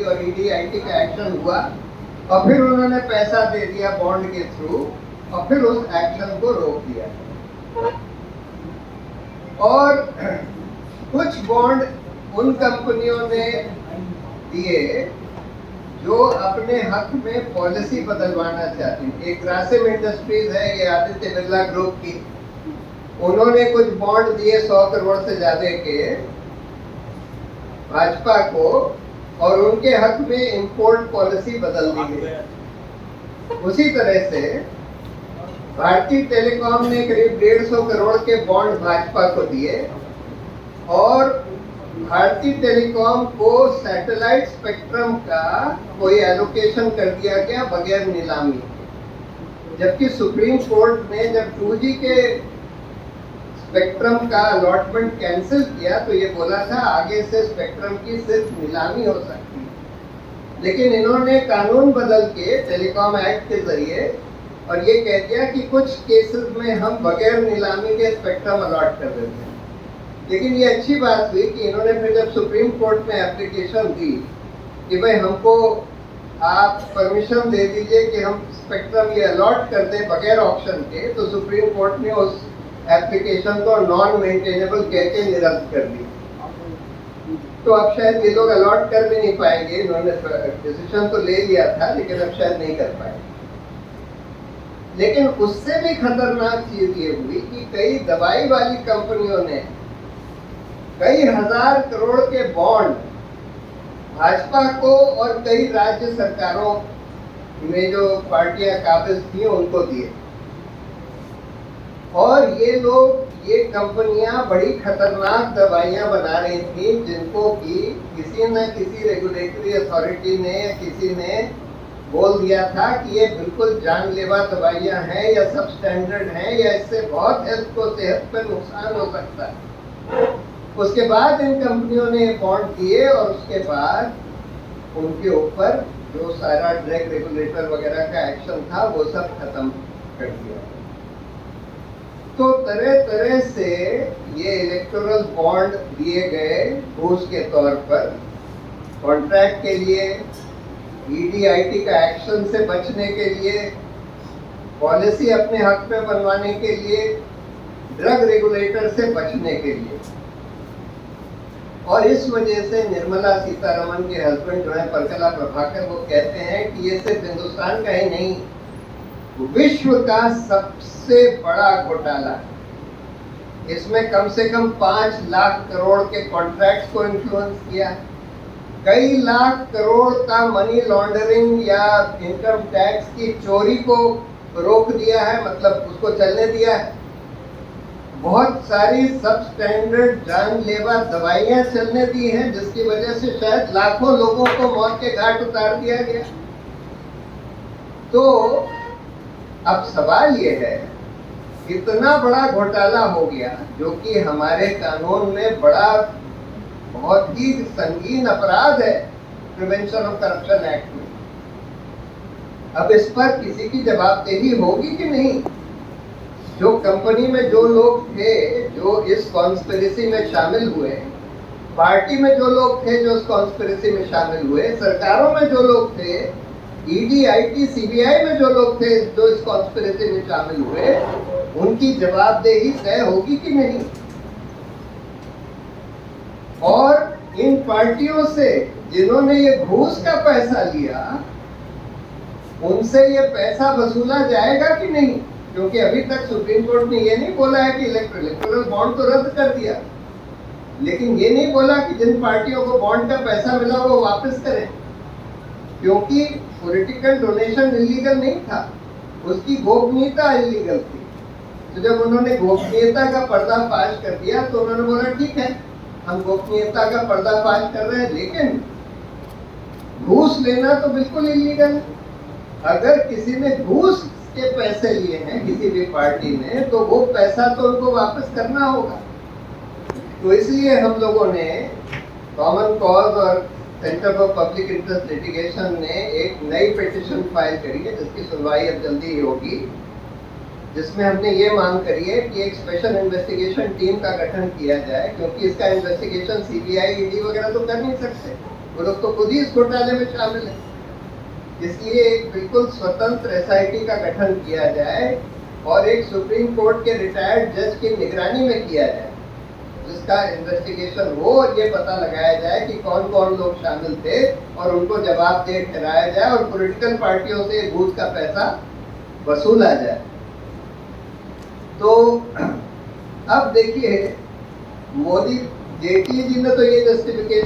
की और ईडी-आईटी का एक्शन हुआ और फिर उन्होंने पैसा दे दिया बॉन्ड के थ्रू और फिर उस एक्शन को रोक दिया। और कुछ बॉन्ड उन कंपनियों ने दिए जो अपने हक में पॉलिसी बदलवाना चाहती हैं। एक ग्रासिम इंडस्ट्रीज है, ये आदित्य बिरला ग्रुप की, उन्होंने कुछ बॉन्ड दिए 100 करोड़ से ज्यादा के भाजपा को और उनके हक में इंपोर्ट पॉलिसी बदल दी गई। उसी तरह से भारतीय टेलीकॉम ने करीब 150 करोड़ के बॉन्ड भाजपा को दिए और भारतीय टेलीकॉम को सैटेलाइट स्पेक्ट्रम का कोई एलोकेशन कर दिया गया बगैर नीलामी। जबकि सुप्रीम कोर्ट ने जब 2G के स्पेक्ट्रम का अलॉटमेंट कैंसिल किया तो ये बोला था आगे से स्पेक्ट्रम की सिर्फ नीलामी हो सकती है। लेकिन इन्होंने कानून बदल के टेलीकॉम एक्ट के जरिए और ये कह दिया कि कुछ केसेस में हम बगैर नीलामी के स्पेक्ट्रम अलॉट कर देते हैं। लेकिन ये अच्छी बात हुई कि इन्होंने फिर जब सुप्रीम कोर्ट में एप्लीकेशन दी कि भाई हमको आप परमिशन दे दीजिए कि हम स्पेक्ट्रम ये अलॉट कर दें बगैर ऑप्शन के, तो सुप्रीम कोर्ट ने उस एप्लीकेशन को नॉन मेंटेनेबल कह के निरस्त कर दिया। तो अब शायद ये लोग अलॉट कर भी नहीं पाएंगे। इन्होंने डिसीजन तो ले लिया था लेकिन अब शायद नहीं कर पाएंगे। लेकिन उससे भी खतरनाक चीज ये हुई कि कई दवाई वाली कंपनियों ने कई हजार करोड़ के बॉन्ड भाजपा को और कई राज्य सरकारों में जो पार्टियां काबिज थी उनको दिए। और ये लोग, ये कंपनियां बड़ी खतरनाक दवाइयां बना रही थी जिनको कि किसी न किसी रेगुलेटरी अथॉरिटी ने या किसी ने बोल दिया था कि ये बिल्कुल जानलेवा दवाइयां हैं या सब स्टैंडर्ड हैं या इससे बहुत हेल्थ को, सेहत पर नुकसान हो सकता है। उसके बाद इन कंपनियों ने बॉन्ड दिए और उसके बाद उनके ऊपर जो सारा ड्रग रेगुलेटर वगैरह का एक्शन था वो सब खत्म कर दिया। तो तरह तरह से ये इलेक्टोरल बॉन्ड दिए गए घूस के तौर पर, कॉन्ट्रैक्ट के लिए, ईडी-आईटी का एक्शन से बचने के लिए, पॉलिसी अपने हक में बनवाने के लिए, ड्रग रेगुलेटर से बचने के लिए। और इस वजह से निर्मला सीतारमण के हस्बैंड जो है परकला प्रभाकर, वो कहते हैं कि ये सिर्फ हिंदुस्तान का ही नहीं, विश्व का सबसे बड़ा घोटाला है। इसमें कम से कम 5 लाख करोड़ के कॉन्ट्रैक्ट्स को इन्फ्लुएंस किया है, कई लाख करोड़ का मनी लॉन्ड्रिंग या इनकम टैक्स की चोरी को रोक दिया है, मतलब उसको चलने दिया है। बहुत सारी सब स्टैंडर्ड जानलेवा दवाइयां चलने दी हैं जिसकी वजह से शायद लाखों लोगों को मौत के घाट उतार दिया गया। तो अब सवाल ये है, इतना बड़ा घोटाला हो गया जो कि हमारे कानून में बड़ा बहुत ही संगीन अपराध है, प्रिवेंशन ऑफ करप्शन एक्ट में। अब इस पर किसी की जवाबदेही होगी कि नहीं? जो कंपनी में जो लोग थे जो इस कॉन्स्पिरेसी में शामिल हुए, पार्टी में जो लोग थे जो इस कॉन्स्पिरेसी में शामिल हुए, सरकारों में जो लोग थे, ईडी-आईटी सीबीआई में जो लोग थे जो इस कॉन्स्पिरेसी में शामिल हुए, उनकी जवाबदेही तय होगी कि नहीं? और इन पार्टियों से जिन्होंने ये घूस का पैसा लिया, उनसे ये पैसा वसूला जाएगा कि नहीं? क्योंकि अभी तक सुप्रीम कोर्ट ने ये नहीं बोला है कि इलेक्टोरल बॉन्ड तो रद्द कर दिया, लेकिन ये नहीं बोला कि जिन पार्टियों को बॉन्ड का पैसा मिला वो वापस करें, क्योंकि पॉलिटिकल डोनेशन इलीगल नहीं था, उसकी गोपनीयता इलीगल थी। तो जब उन्होंने गोपनीयता का पर्दाफाश कर दिया तो उन्होंने बोला ठीक है, हम गोपनीयता का पर्दाफाश कर रहे हैं, लेकिन घूस लेना तो बिल्कुल इलीगल है। अगर किसी ने घूस के पैसे लिए हैं किसी भी पार्टी ने, तो वो पैसा तो उनको वापस करना होगा। तो इसलिए हम लोगों ने कॉमन कॉज और centre for public interest litigation ने एक नई पिटीशन फाइल करी है जिसकी सुनवाई अब जल्दी ही होगी, जिसमें हमने ये मांग करी है कि एक स्पेशल इन्वेस्टिगेशन टीम का गठन किया जाए, क्योंकि इसका इन्वेस्टिगेशन सीबीआई, ईडी वगैरह तो कर नहीं सकते। वो लोग तो खुद ही इस घोटाले में शामिल है। इसलिए एक बिल्कुल स्वतंत्र एसआईटी का गठन किया जाए और एक सुप्रीम कोर्ट के रिटायर्ड जज की निगरानी में किया जाए, जिसका इन्वेस्टिगेशन हो और ये पता लगाया जाए कि कौन कौन लोग शामिल थे और उनको जवाबदेह ठहराया जाए और पॉलिटिकल पार्टियों से घूस का पैसा वसूला जाए। तो अब देखिए, मोदी जेटली जी ने तो ये जस्टिफिकेशन